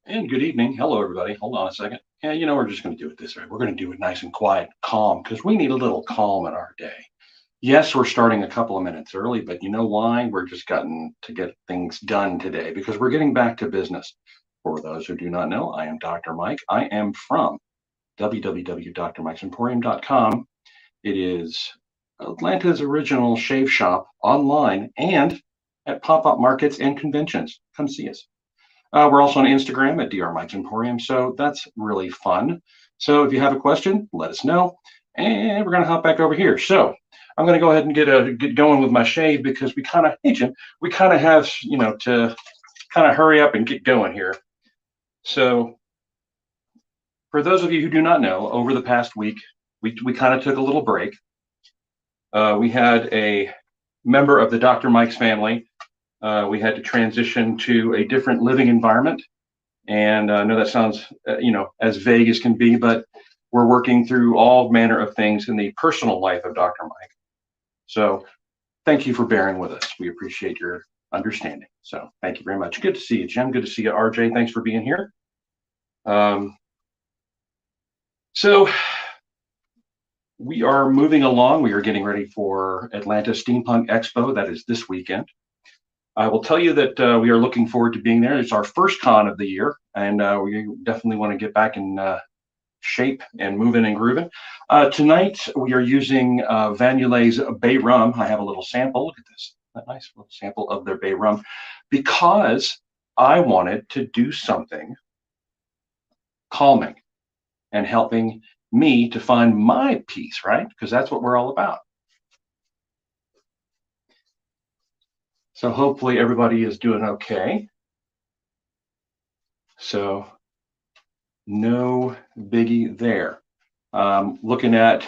And good evening. Hello, everybody. Hold on a second. Yeah, we're just going to do it this way. We're going to do it nice and quiet, calm, because we need a little calm in our day. Yes, we're starting a couple of minutes early, but you know why? We're just gotten to get things done today because we're getting back to business. For those who do not know, I am Dr. Mike. I am from www.drmikesemporium.com. It is Atlanta's original shave shop online and at pop-up markets and conventions. Come see us. We're also on Instagram at DR Mike's Emporium, so that's really fun. So if you have a question, let us know, and we're going to hop back over here. So I'm going to go ahead and get going with my shave because we kind of, hey Jim, we kind of have to kind of hurry up and get going here. So for those of you who do not know, over the past week, we kind of took a little break. We had a member of the Dr. Mike's family. We had to transition to a different living environment. And I know that sounds, as vague as can be, but we're working through all manner of things in the personal life of Dr. Mike. So thank you for bearing with us. We appreciate your understanding. So thank you very much. Good to see you, Jim. Good to see you, RJ. Thanks for being here. So we are moving along. We are getting ready for Atlanta Steampunk Expo. That is this weekend. I will tell you that we are looking forward to being there. It's our first con of the year, and we definitely want to get back in shape and moving and grooving. Tonight, we are using Vanulet's Bay Rum. I have a little sample. Look at this, a nice little sample of their Bay Rum, because I wanted to do something calming and helping me to find my peace, right? Because that's what we're all about. So hopefully everybody is doing okay. So no biggie there. Looking at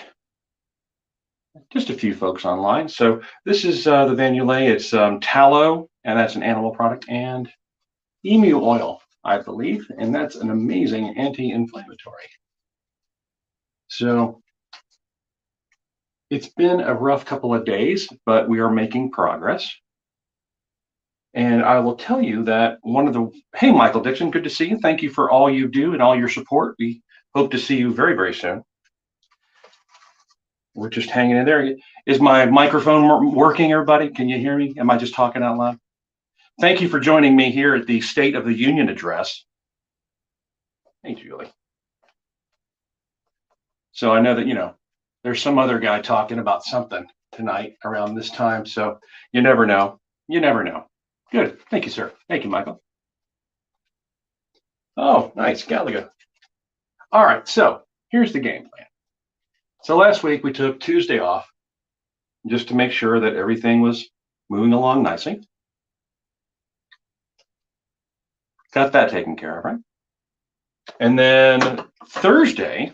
just a few folks online. So this is the Vanulet. It's tallow, and that's an animal product, and emu oil, I believe, and that's an amazing anti-inflammatory. So it's been a rough couple of days, but we are making progress. And I will tell you that hey, Michael Dixon, good to see you. Thank you for all you do and all your support. We hope to see you very, very soon. We're just hanging in there. Is my microphone working, everybody? Can you hear me? Am I just talking out loud? Thank you for joining me here at the State of the Union address. Hey, Julie. So I know that, there's some other guy talking about something tonight around this time. So you never know. You never know. Good. Thank you, sir. Thank you, Michael. Oh, nice. Gallagher. All right. So here's the game plan. So last week we took Tuesday off just to make sure that everything was moving along nicely. Got that taken care of, right? And then Thursday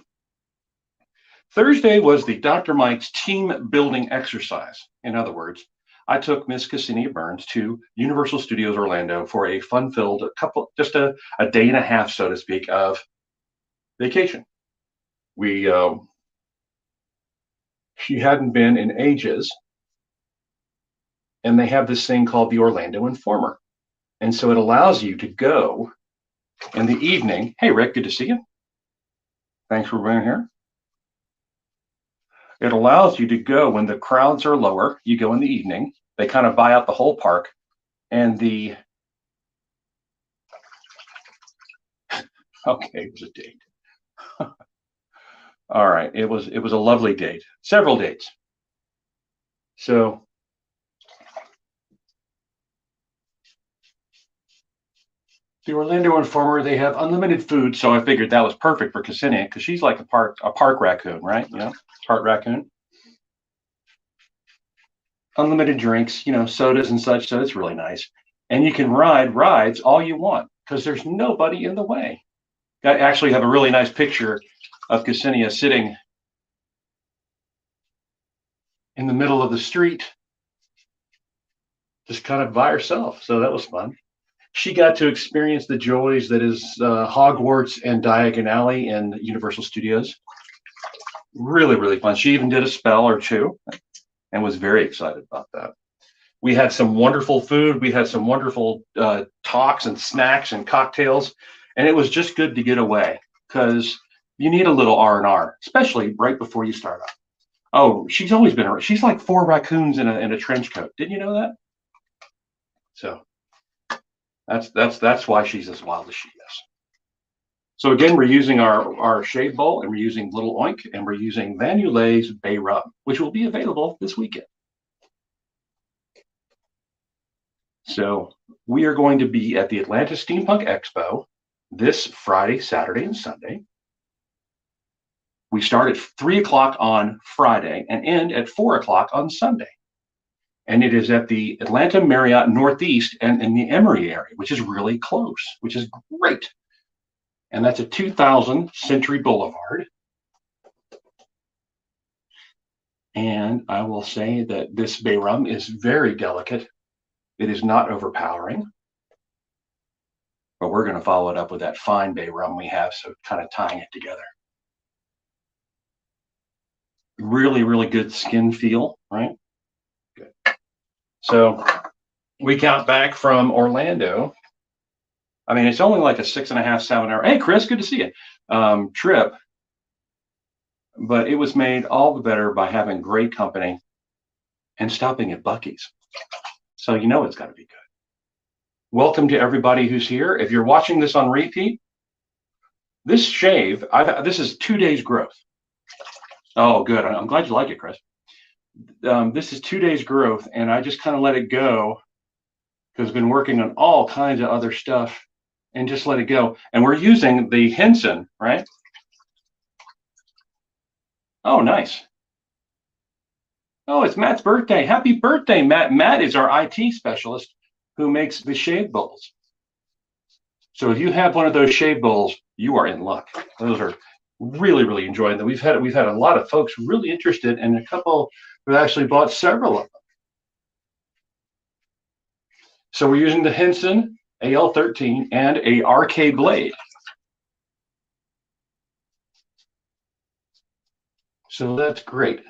was the Dr. Mike's team building exercise. In other words, I took Miss Ksenia Burns to Universal Studios Orlando for a fun-filled just a day and a half, so to speak, of vacation. She hadn't been in ages, and they have this thing called the Orlando Informer. And so it allows you to go in the evening. Hey, Rick, good to see you. Thanks for being here. It allows you to go when the crowds are lower. You go in the evening. They kind of buy out the whole park, and okay, it was a date. All right, it was a lovely date. Several dates. So the Orlando Informer, they have unlimited food, so I figured that was perfect for Ksenia because she's like a park raccoon, right? Part raccoon. Unlimited drinks, sodas and such, so it's really nice. And you can ride rides all you want because there's nobody in the way. I actually have a really nice picture of Ksenia sitting in the middle of the street, just kind of by herself. So that was fun. She got to experience the joys that is Hogwarts and Diagon Alley in Universal Studios. Really, really fun. She even did a spell or two and was very excited about that. We had some wonderful food. We had some wonderful talks and snacks and cocktails. And it was just good to get away because you need a little R&R, especially right before you start up. Oh, she's always been around. She's like 4 raccoons in a trench coat. Didn't you know that? So that's why she's as wild as she is. So again, we're using our shave bowl, and we're using Little Oink, and we're using Vanulei's Bay Rum, which will be available this weekend. So we are going to be at the Atlanta Steampunk Expo this Friday, Saturday, and Sunday. We start at 3 o'clock on Friday and end at 4 o'clock on Sunday. And it is at the Atlanta Marriott Northeast and in the Emory area, which is really close, which is great. And that's at 2000 Century Boulevard. And I will say that this bay rum is very delicate. It is not overpowering. But we're going to follow it up with that fine bay rum we have, so kind of tying it together. Really, really good skin feel, right? Good. So we count back from Orlando. I mean, it's only like a 6.5, 7 hour. Hey, Chris, good to see you. Trip. But it was made all the better by having great company and stopping at Buc-ee's. So you know it's got to be good. Welcome to everybody who's here. If you're watching this on repeat, this shave, this is 2 days growth. Oh, good. I'm glad you like it, Chris. This is 2 days growth, and I just kind of let it go because I've been working on all kinds of other stuff and just let it go. And we're using the Henson, right? Oh, nice. Oh, it's Matt's birthday. Happy birthday, Matt. Matt is our IT specialist who makes the shave bowls. So if you have one of those shave bowls, you are in luck. Those are really, really enjoying them. We've had a lot of folks really interested, and a couple who actually bought several of them. So we're using the Henson AL13 and a RK blade. So that's great.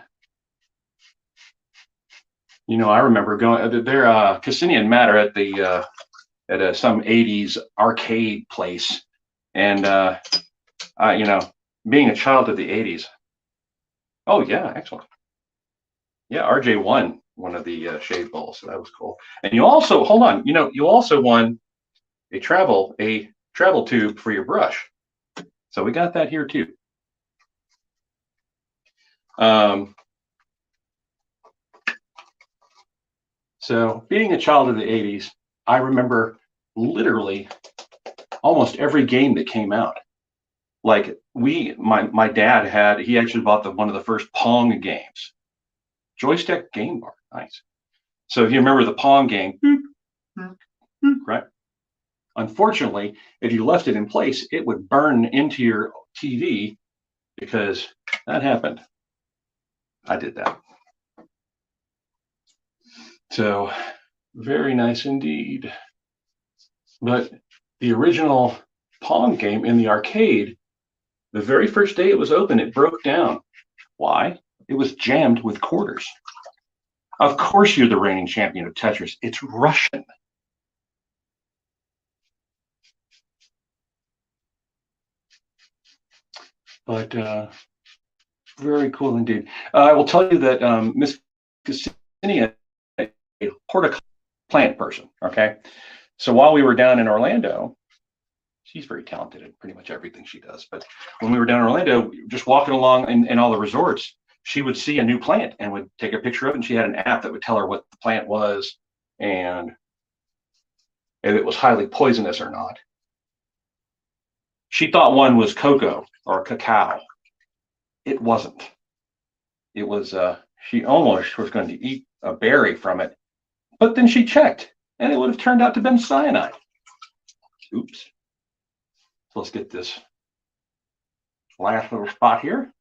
You know, I remember going there. Cassini and Matt are at the at some '80s arcade place, and you know, being a child of the '80s. Oh yeah, excellent. Yeah, RJ won one of the shave bowls, so that was cool. And you also, hold on, you know, you also won a travel tube for your brush. So we got that here too. So being a child of the '80s, I remember literally almost every game that came out. Like my dad he actually bought one of the first Pong games. Joystick game bar, nice. So if you remember the Pong game, right? Unfortunately, if you left it in place, it would burn into your TV because that happened. I did that. So very nice indeed. But the original Pong game in the arcade, the very first day it was open, it broke down. Why? It was jammed with quarters. Of course you're the reigning champion of Tetris. It's Russian. But very cool indeed. I will tell you that Miss Cassini, a horticultural plant person, okay? So while we were down in Orlando, she's very talented in pretty much everything she does. But when we were down in Orlando, just walking along in all the resorts, she would see a new plant and would take a picture of it. And she had an app that would tell her what the plant was and if it was highly poisonous or not. She thought one was cocoa or cacao. It wasn't. It was, she almost was going to eat a berry from it, but then she checked and it would have turned out to have been cyanide. Oops. So let's get this last little spot here.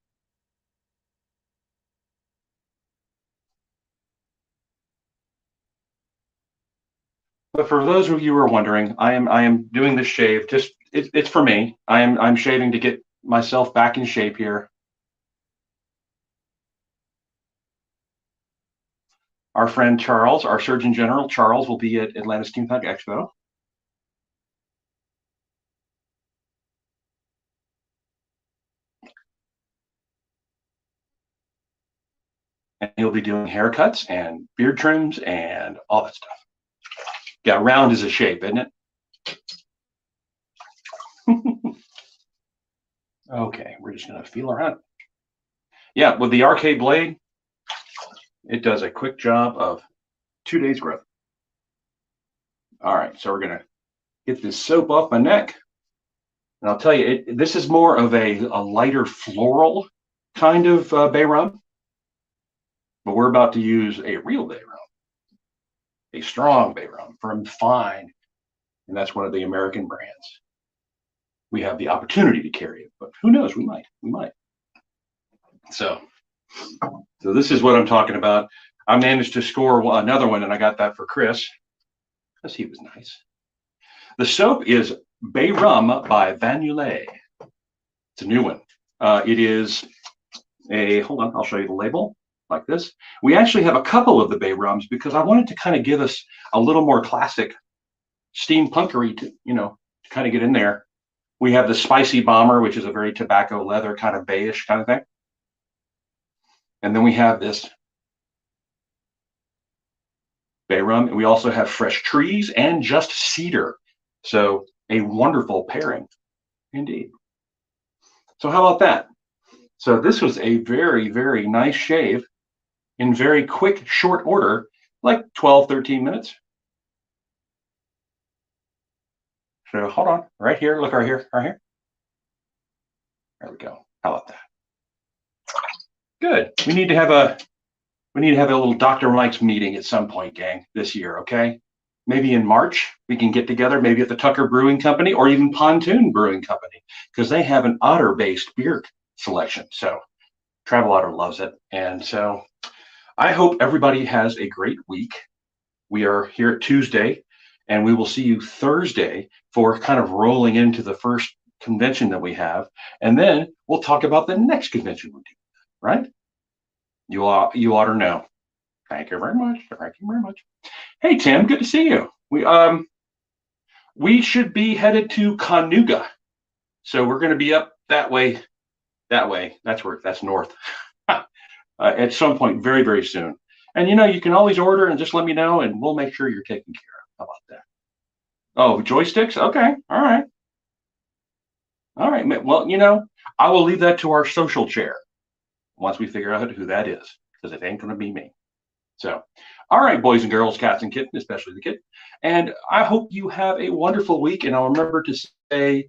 But for those of you who are wondering, I am doing this shave. Just it's for me. I'm shaving to get myself back in shape here. Our friend Charles, our Surgeon General Charles, will be at Atlanta Steampunk Expo. And he'll be doing haircuts and beard trims and all that stuff. Yeah, round is a shape, isn't it? Okay, we're just gonna feel around. Yeah, with the Arcade blade, it does a quick job of 2 days growth. All right, so we're gonna get this soap off my neck. And I'll tell you, this is more of a lighter floral kind of bay rum, but we're about to use a real bay rum, a strong bay rum from Fine, and that's one of the American brands. We have the opportunity to carry it, but who knows? We might. So this is what I'm talking about. I managed to score another one, and I got that for Chris because he was nice. The soap is Bay Rum by Vanulay. It's a new one. It is hold on, I'll show you the label like this. We actually have a couple of the Bay Rums because I wanted to kind of give us a little more classic steampunkery to, to kind of get in there. We have the Spicy Bomber, which is a very tobacco leather kind of bayish kind of thing. And then we have this Bay Rum. And we also have Fresh Trees and Just Cedar. So a wonderful pairing indeed. So how about that? So this was a very, very nice shave in very quick, short order, like 12, 13 minutes. So hold on, right here, look right here, right here. There we go. How about that? Good. We need to have a little Dr. Mike's meeting at some point, gang, this year, okay? Maybe in March we can get together, maybe at the Tucker Brewing Company or even Pontoon Brewing Company, because they have an otter-based beer selection. So Travel Otter loves it. And so I hope everybody has a great week. We are here at Tuesday, and we will see you Thursday for kind of rolling into the first convention that we have. And then we'll talk about the next convention we're doing, right? You ought to know. Thank you very much. Thank you very much. Hey, Tim, good to see you. We should be headed to Kanuga. So we're going to be up that way. That's north. At some point very, very soon. And you can always order and just let me know and we'll make sure you're taken care of. How about that? Oh, joysticks? Okay. All right. All right. Well, I will leave that to our social chair once we figure out who that is, because it ain't going to be me. So, all right, boys and girls, cats and kittens, especially the kid. And I hope you have a wonderful week. And I'll remember to say,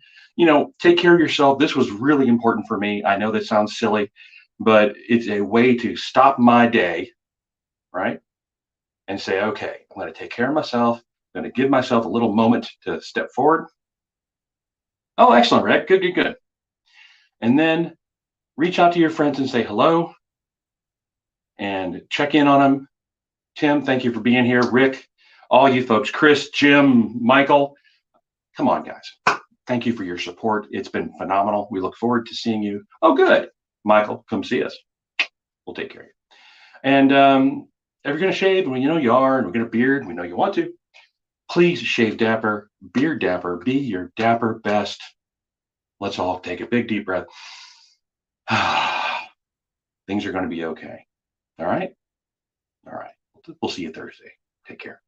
take care of yourself. This was really important for me. I know that sounds silly, but it's a way to stop my day, right? And say, okay, I'm going to take care of myself. I'm going to give myself a little moment to step forward. Oh, excellent, Rick. Good, good, good. And then reach out to your friends and say hello and check in on them. Tim, thank you for being here. Rick, all you folks, Chris, Jim, Michael, come on, guys. Thank you for your support. It's been phenomenal. We look forward to seeing you. Oh, good. Michael, come see us. We'll take care of you. And if you're going to shave, we know you are, and we're going to beard, we know you want to. Please shave dapper, beard dapper, be your dapper best. Let's all take a big deep breath. Things are going to be okay. All right? All right. We'll see you Thursday. Take care.